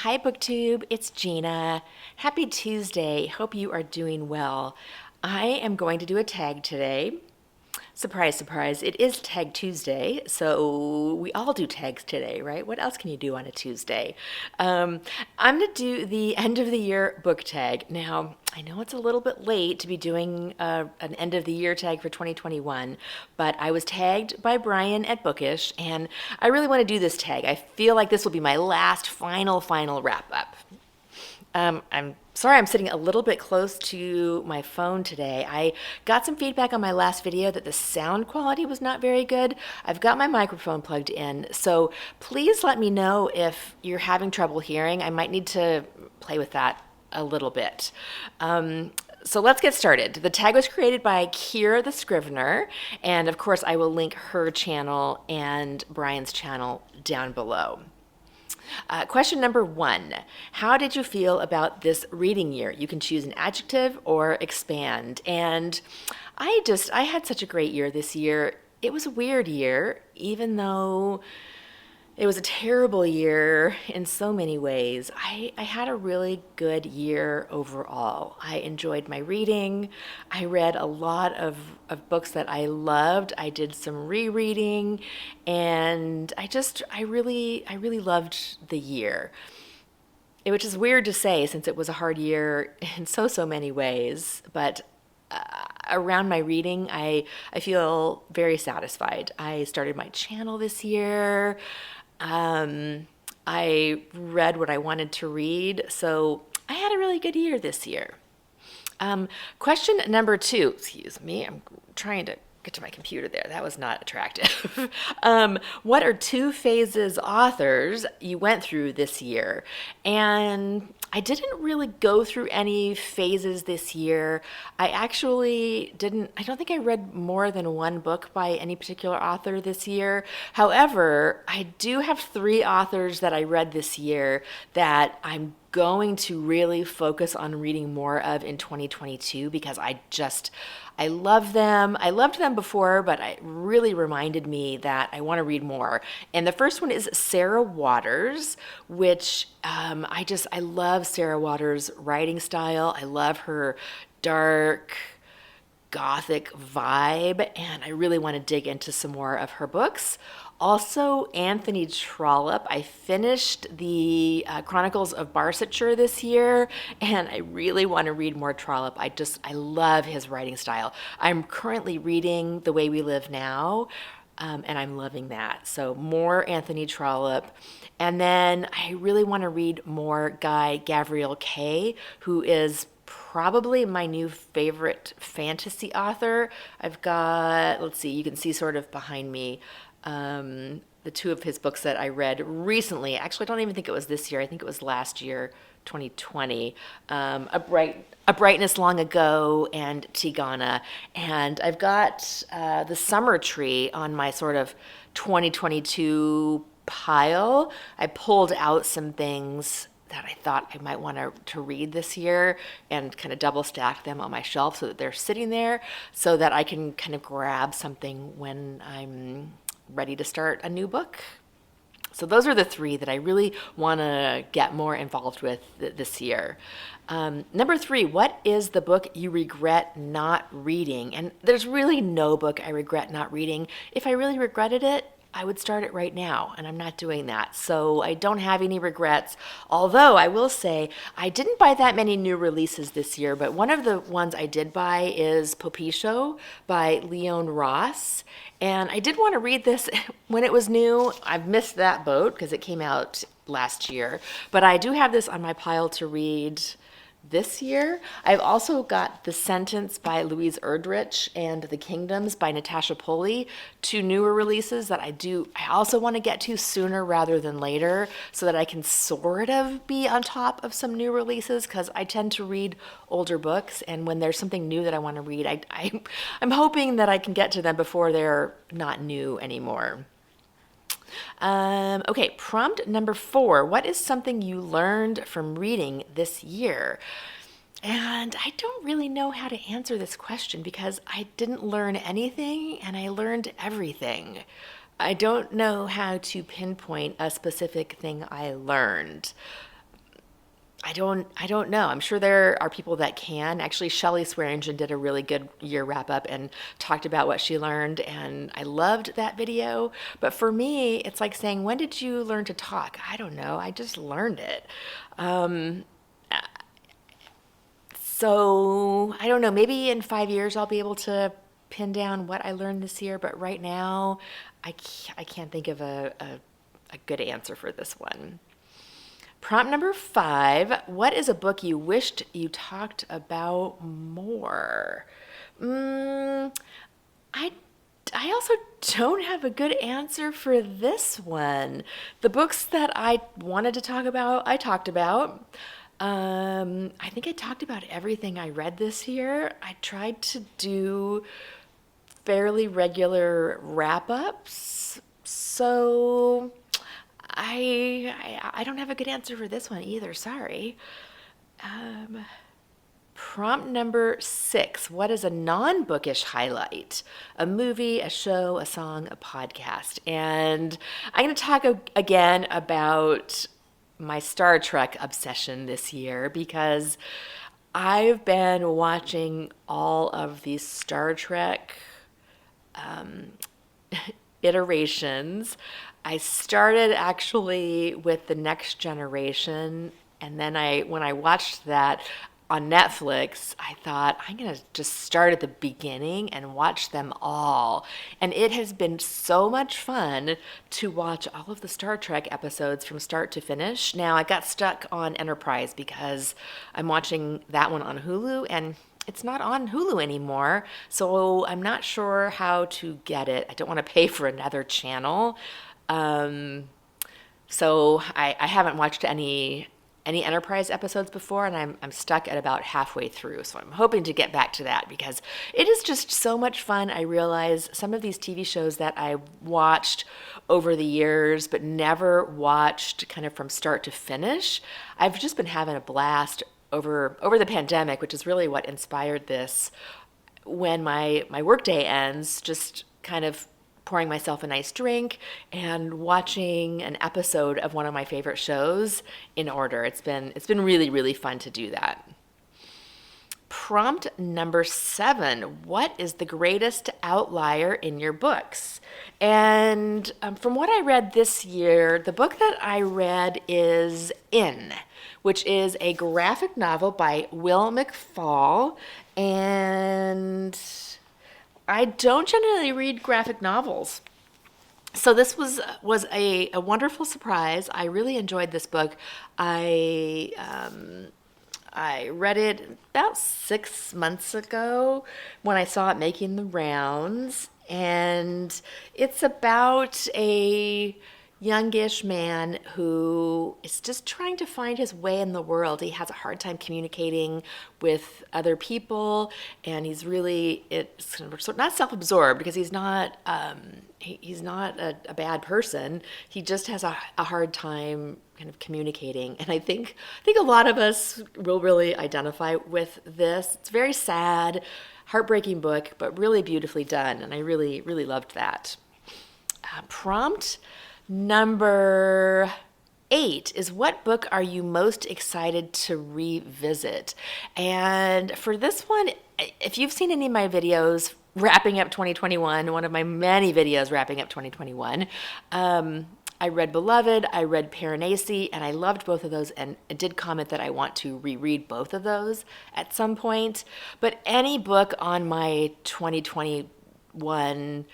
Hi, BookTube. It's Gina. Happy Tuesday. Hope you are doing well. I am going to do a tag today. Surprise, surprise. It is Tag Tuesday, so we all do tags today, right? What else can you do on a Tuesday? Um, I'm going to do the end of the year book tag. Now, I know it's a little bit late to be doing an end of the year tag for 2021, but I was tagged by Brian at Bookish, and I really want to do this tag. I feel like this will be my last final wrap up. I'm sorry I'm sitting a little bit close to my phone today. I got some feedback on my last video that the sound quality was not very good. I've got my microphone plugged in, so please let me know if you're having trouble hearing. I might need to play with that a little bit. So let's get started. The tag was created by Kira the Scrivener, and of course I will link her channel and Brian's channel down below. Question number 1. How did you feel about this reading year? You can choose an adjective or expand. And I had such a great year this year. It was a weird year, even though it was a terrible year in so many ways. I had a really good year overall. I enjoyed my reading. I read a lot of books that I loved. I did some rereading, and I really loved the year. Which is weird to say since it was a hard year in so many ways, but around my reading, I feel very satisfied. I started my channel this year. I read what I wanted to read, so I had a really good year this year. Question number 2, excuse me, I'm trying to get to my computer there. That was not attractive. What are 2 phases authors you went through this year? And I didn't really go through any phases this year. I don't think I read more than 1 book by any particular author this year. However, I do have 3 authors that I read this year that I'm going to really focus on reading more of in 2022 because I love them. I loved them before, but it really reminded me that I want to read more. And the first one is Sarah Waters, which I love Sarah Waters' writing style. I love her dark, gothic vibe, and I really want to dig into some more of her books. Also, Anthony Trollope. I finished the Chronicles of Barsetshire this year, and I really want to read more Trollope. I love his writing style. I'm currently reading The Way We Live Now, and I'm loving that. So more Anthony Trollope. And then I really want to read more Guy Gavriel Kay, who is probably my new favorite fantasy author. I've got, let's see, you can see sort of behind me the 2 of his books that I read recently. Actually, I don't even think it was this year. I think it was last year, 2020. A Brightness Long Ago and Tigana. And I've got The Summer Tree on my sort of 2022 pile. I pulled out some things that I thought I might want to read this year and kind of double stack them on my shelf so that they're sitting there so that I can kind of grab something when I'm ready to start a new book. So those are the 3 that I really want to get more involved with this year. Number 3, what is the book you regret not reading? And there's really no book I regret not reading. If I really regretted it, I would start it right now, and I'm not doing that. So I don't have any regrets. Although I will say I didn't buy that many new releases this year, but one of the ones I did buy is Popisho by Leon Ross. And I did want to read this when it was new. I've missed that boat because it came out last year. But I do have this on my pile to read this year. I've also got The Sentence by Louise Erdrich and The Kingdoms by Natasha Pulley, 2 newer releases that I also want to get to sooner rather than later so that I can sort of be on top of some new releases because I tend to read older books, and when there's something new that I want to read, I'm hoping that I can get to them before they're not new anymore. Okay, prompt number 4. What is something you learned from reading this year? And I don't really know how to answer this question because I didn't learn anything and I learned everything. I don't know how to pinpoint a specific thing I learned. I don't know. I'm sure there are people that can. Actually, Shelley Swearingen did a really good year wrap up and talked about what she learned, and I loved that video. But for me, it's like saying, when did you learn to talk? I don't know. I just learned it. Um, so I don't know. Maybe in 5 years I'll be able to pin down what I learned this year. But right now, I can't think of a good answer for this one. Prompt number 5, what is a book you wished you talked about more? Mm, I, I also don't have a good answer for this one. The books that I wanted to talk about, I talked about. I think I talked about everything I read this year. I tried to do fairly regular wrap ups. So I don't have a good answer for this one either. Sorry. Um, Prompt number 6. What is a non-bookish highlight? A movie, a show, a song, a podcast. And I'm going to talk again about my Star Trek obsession this year because I've been watching all of these Star Trek iterations. I started actually with the Next Generation, and then when I watched that on Netflix, I thought I'm going to just start at the beginning and watch them all. And it has been so much fun to watch all of the Star Trek episodes from start to finish. Now, I got stuck on Enterprise because I'm watching that one on Hulu, and it's not on Hulu anymore, so I'm not sure how to get it. I don't want to pay for another channel. So I haven't watched any Enterprise episodes before, and I'm stuck at about halfway through. So I'm hoping to get back to that because it is just so much fun. I realize some of these TV shows that I watched over the years but never watched kind of from start to finish, I've just been having a blast over the pandemic, which is really what inspired this. When my workday ends, just kind of pouring myself a nice drink and watching an episode of one of my favorite shows in order. It's been really, really fun to do that. Prompt number 7, what is the greatest outlier in your books? And from what I read this year, the book that I read is In, which is a graphic novel by Will McFall. And I don't generally read graphic novels. So this was a wonderful surprise. I really enjoyed this book. I read it about 6 months ago when I saw it making the rounds, and it's about a youngish man who is just trying to find his way in the world. He has a hard time communicating with other people, and he's really not self-absorbed because he's not a bad person. He just has a hard time kind of communicating, and I think a lot of us will really identify with this. It's a very sad, heartbreaking book, but really beautifully done, and I really, really loved that. Prompt number 8 is, what book are you most excited to revisit? And for this one, if you've seen any of my videos wrapping up 2021, one of my many videos wrapping up 2021, I read Beloved, I read Piranesi, and I loved both of those, and I did comment that I want to reread both of those at some point. But any book on my 2021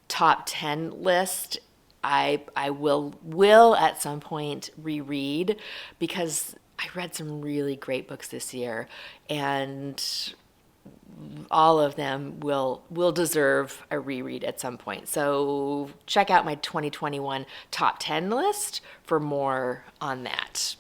top 10 list, I will at some point reread, because I read some really great books this year, and all of them will deserve a reread at some point. So check out my 2021 top 10 list for more on that.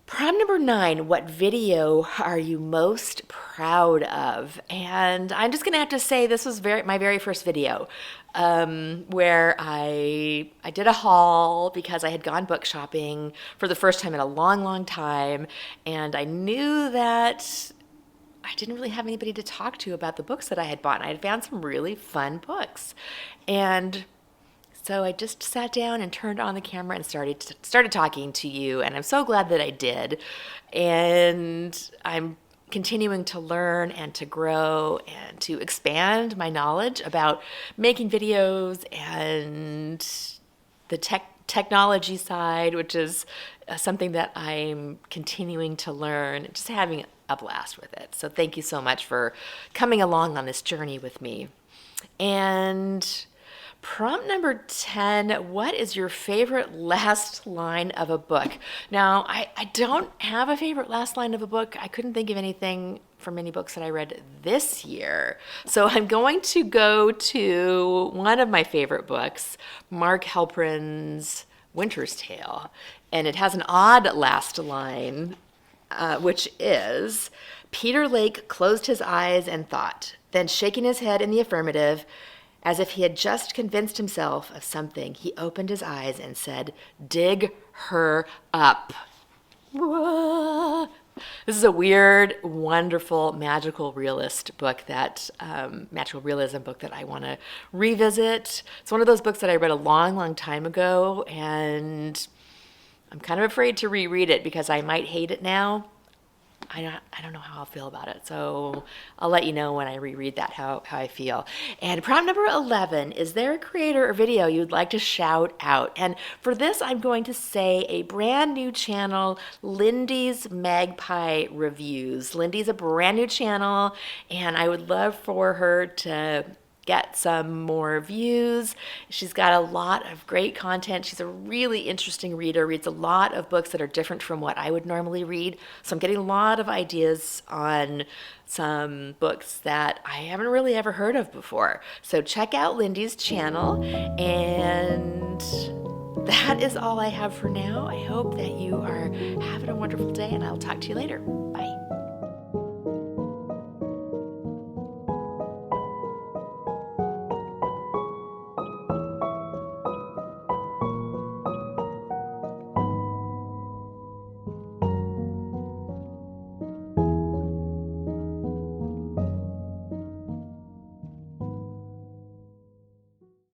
Prompt number 9, what video are you most proud of? And I'm just gonna have to say this was my very first video, where I did a haul because I had gone book shopping for the first time in a long, long time, and I knew that I didn't really have anybody to talk to about the books that I had bought. And I had found some really fun books. And So I just sat down and turned on the camera and started talking to you, and I'm so glad that I did. And I'm continuing to learn and to grow and to expand my knowledge about making videos and the technology side, which is something that I'm continuing to learn, just having a blast with it. So thank you so much for coming along on this journey with me. And prompt number 10, what is your favorite last line of a book? Now, I don't have a favorite last line of a book. I couldn't think of anything from any books that I read this year. So I'm going to go to one of my favorite books, Mark Halperin's Winter's Tale. And it has an odd last line, which is, Peter Lake closed his eyes and thought, then shaking his head in the affirmative, as if he had just convinced himself of something, he opened his eyes and said, dig her up. Whoa. This is a weird, wonderful, magical realism book that I want to revisit. It's one of those books that I read a long, long time ago, and I'm kind of afraid to reread it because I might hate it now. I don't know how I'll feel about it, so I'll let you know when I reread that how I feel. And prompt number 11, is there a creator or video you'd like to shout out? And for this, I'm going to say a brand new channel, Lindy's Magpie Reviews. Lindy's a brand new channel, and I would love for her to get some more views. She's got a lot of great content. She's a really interesting reader, reads a lot of books that are different from what I would normally read. So I'm getting a lot of ideas on some books that I haven't really ever heard of before. So check out Lindy's channel, and that is all I have for now. I hope that you are having a wonderful day, and I'll talk to you later. Bye.